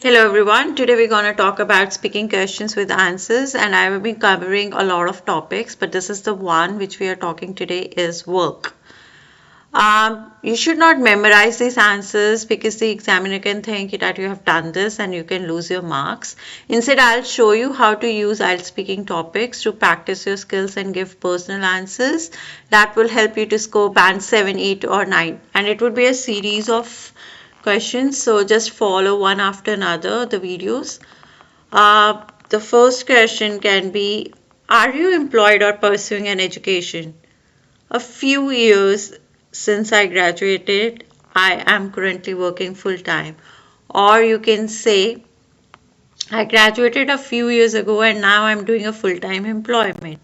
Hello everyone. Today we're going to talk about speaking questions with answers, and I will be covering a lot of topics, but this is the one which we are talking today is work. You should not memorize these answers because the examiner can think that you have done this and you can lose your marks. Instead, I'll show you how to use Ielts speaking topics to practice your skills and give personal answers that will help you to score band 7, 8 or 9. And it would be a series of questions, so just follow one after another the videos. The first question can be, are you employed or pursuing an education? A few years since I graduated, I am currently working full time. Or you can say, I graduated a few years ago and now I'm doing a full time employment.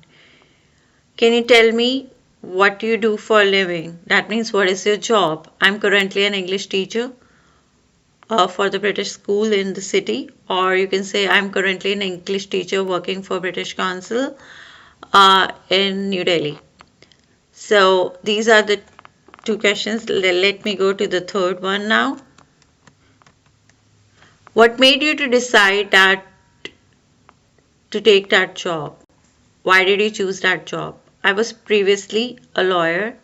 Can you tell me what you do for a living? That means, what is your job? I'm currently an English teacher for the British school in the city. Or you can say, I'm currently an English teacher working for British Council in New Delhi. So these are the two questions. Let me go to the third one now. What made you to decide that to take that job? Why did you choose that job? I was previously a lawyer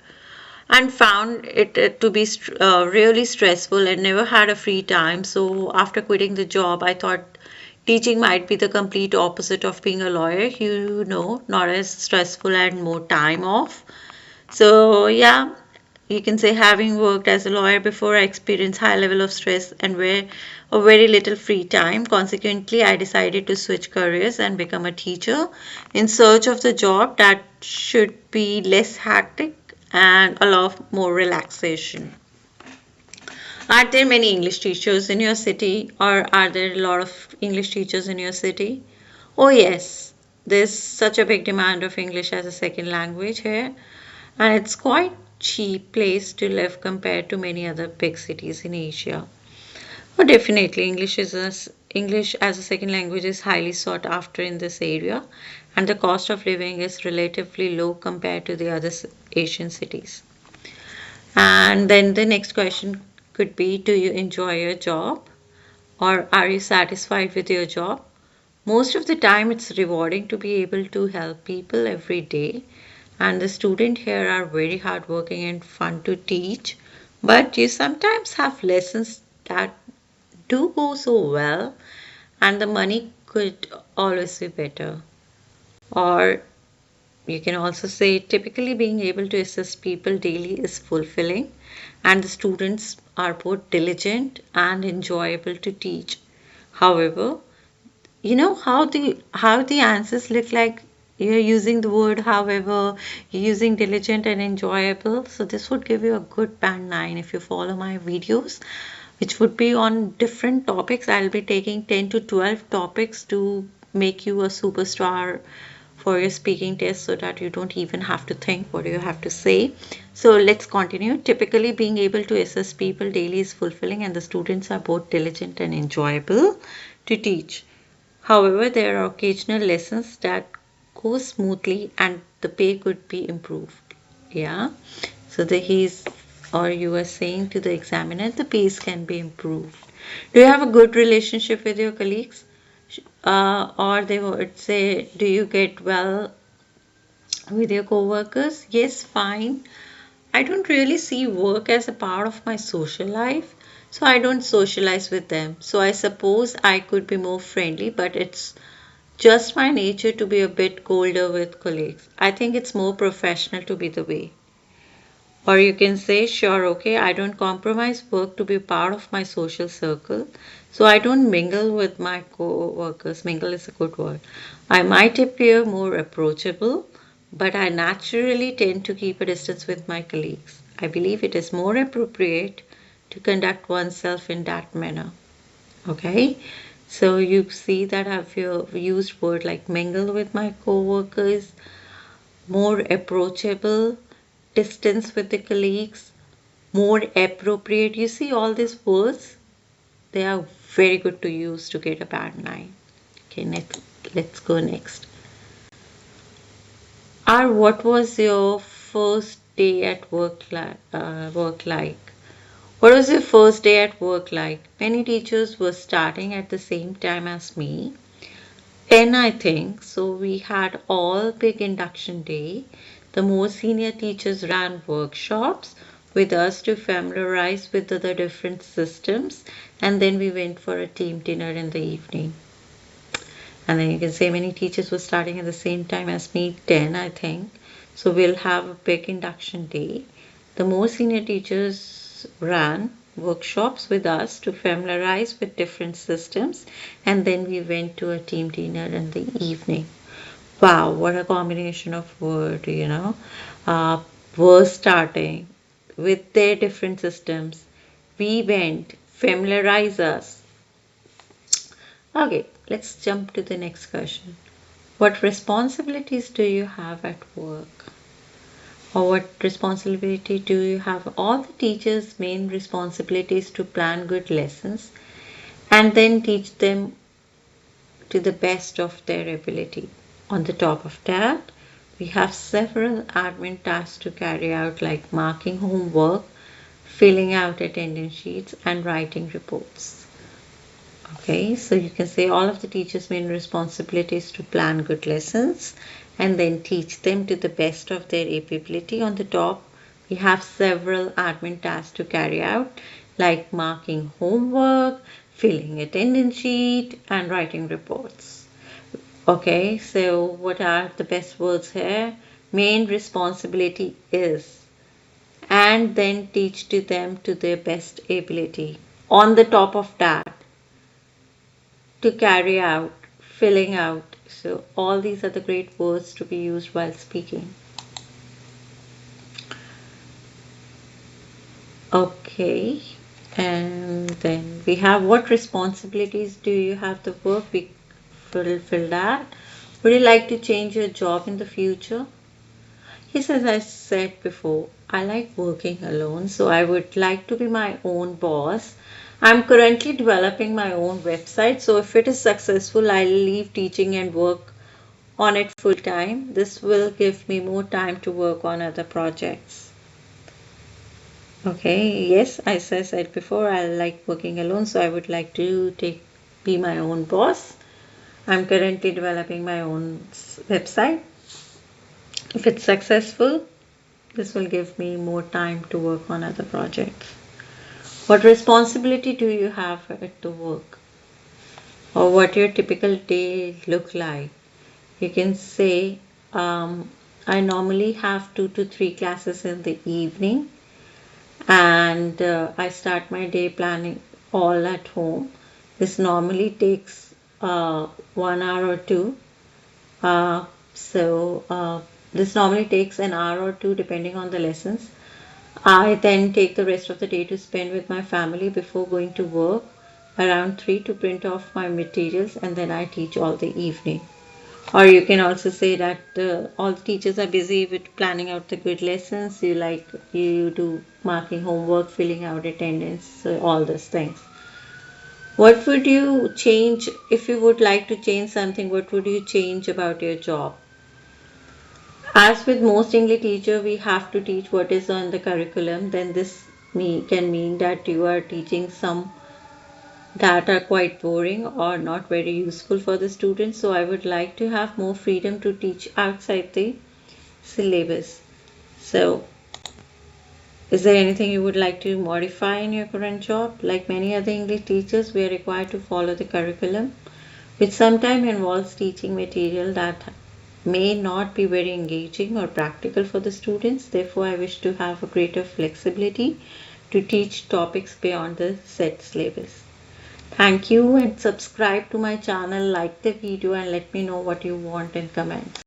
and found it to be really stressful and never had a free time. So after quitting the job, I thought teaching might be the complete opposite of being a lawyer. Not as stressful and more time off. So yeah, you can say, having worked as a lawyer before, I experienced high level of stress and a very little free time. Consequently, I decided to switch careers and become a teacher in search of the job that should be less hectic and allow more relaxation. Are there many English teachers in your city, or are there a lot of English teachers in your city? Oh yes, there's such a big demand of English as a second language here, and it's quite cheap place to live compared to many other big cities in Asia. Oh, definitely, English as a second language is highly sought after in this area, and the cost of living is relatively low compared to the other Asian cities. And then the next question could be, do you enjoy your job, or are you satisfied with your job? Most of the time, it's rewarding to be able to help people every day, and the students here are very hardworking and fun to teach. But you sometimes have lessons that do go so well, and the money could always be better. Or you can also say, typically being able to assist people daily is fulfilling, and the students are both diligent and enjoyable to teach. However, you know how the answers look like. You're using the word however, you're using diligent and enjoyable. So this would give you a good band 9 if you follow my videos, which would be on different topics. I'll be taking 10 to 12 topics to make you a superstar for your speaking test, so that you don't even have to think what you have to say. So let's continue. Typically, being able to assist people daily is fulfilling, and the students are both diligent and enjoyable to teach. However, there are occasional lessons that go smoothly and the pay could be improved. Yeah. So he's, or you are saying to the examiner, the pace can be improved. Do you have a good relationship with your colleagues? Or they would say, do you get well with your co-workers? Yes, fine. I don't really see work as a part of my social life, so I don't socialize with them. So I suppose I could be more friendly, but it's just my nature to be a bit colder with colleagues. I think it's more professional to be the way. Or you can say, sure, okay, I don't compromise work to be part of my social circle. So I don't mingle with my co-workers. Mingle is a good word. I might appear more approachable, but I naturally tend to keep a distance with my colleagues. I believe it is more appropriate to conduct oneself in that manner. Okay, so you see that I've used word like mingle with my co-workers, more approachable, distance with the colleagues, more appropriate. You see all these words, they are very good to use to get a band 9. Okay, let's go next. What was your first day at work like? What was your first day at work like? Many teachers were starting at the same time as me. 10, I think. So we had all big induction day. The more senior teachers ran workshops with us to familiarize with the different systems, and then we went for a team dinner in the evening. And then you can say many teachers were starting at the same time as me, 10, I think. So we'll have a big induction day. The more senior teachers ran workshops with us to familiarize with different systems, and then we went to a team dinner in the evening. Wow, what a combination of word, were starting with their different systems. We went, familiarize us. Okay, let's jump to the next question. What responsibilities do you have at work? Or what responsibility do you have? All the teachers' main responsibility is to plan good lessons and then teach them to the best of their ability. On the top of that, we have several admin tasks to carry out, like marking homework, filling out attendance sheets, and writing reports. Okay, so you can say all of the teachers' main responsibility is to plan good lessons and then teach them to the best of their ability. On the top, we have several admin tasks to carry out, like marking homework, filling attendance sheet, and writing reports. Okay, so what are the best words here? Main responsibility is, and then teach to them to their best ability. On the top of that, to carry out, filling out. So all these are the great words to be used while speaking. Okay, and then we have what responsibilities do you have the work? We fulfill that. Would you like to change your job in the future? Yes, as I said before, I like working alone, so I would like to be my own boss. I'm currently developing my own website, so if it is successful, I'll leave teaching and work on it full time. This will give me more time to work on other projects. Okay, yes, as I said before, I like working alone, so I would like to be my own boss. I'm currently developing my own website. If it's successful, this will give me more time to work on other projects. What responsibility do you have at the work? Or what your typical day look like? You can say, I normally have 2 to 3 classes in the evening, and I start my day planning all at home. This normally takes 1 hour or two. This normally takes an hour or two depending on the lessons. I then take the rest of the day to spend with my family before going to work around 3 to print off my materials, and then I teach all the evening. Or you can also say that all the teachers are busy with planning out the good lessons. You do marking homework, filling out attendance, so all those things. What would you change if you would like to change something? What would you change about your job? As with most English teacher, we have to teach what is on the curriculum. Then this can mean that you are teaching some that are quite boring or not very useful for the students. So I would like to have more freedom to teach outside the syllabus. So is there anything you would like to modify in your current job? Like many other English teachers, we are required to follow the curriculum, which sometimes involves teaching material that may not be very engaging or practical for the students. Therefore, I wish to have a greater flexibility to teach topics beyond the set syllabus. Thank you, and subscribe to my channel, like the video, and let me know what you want in comments.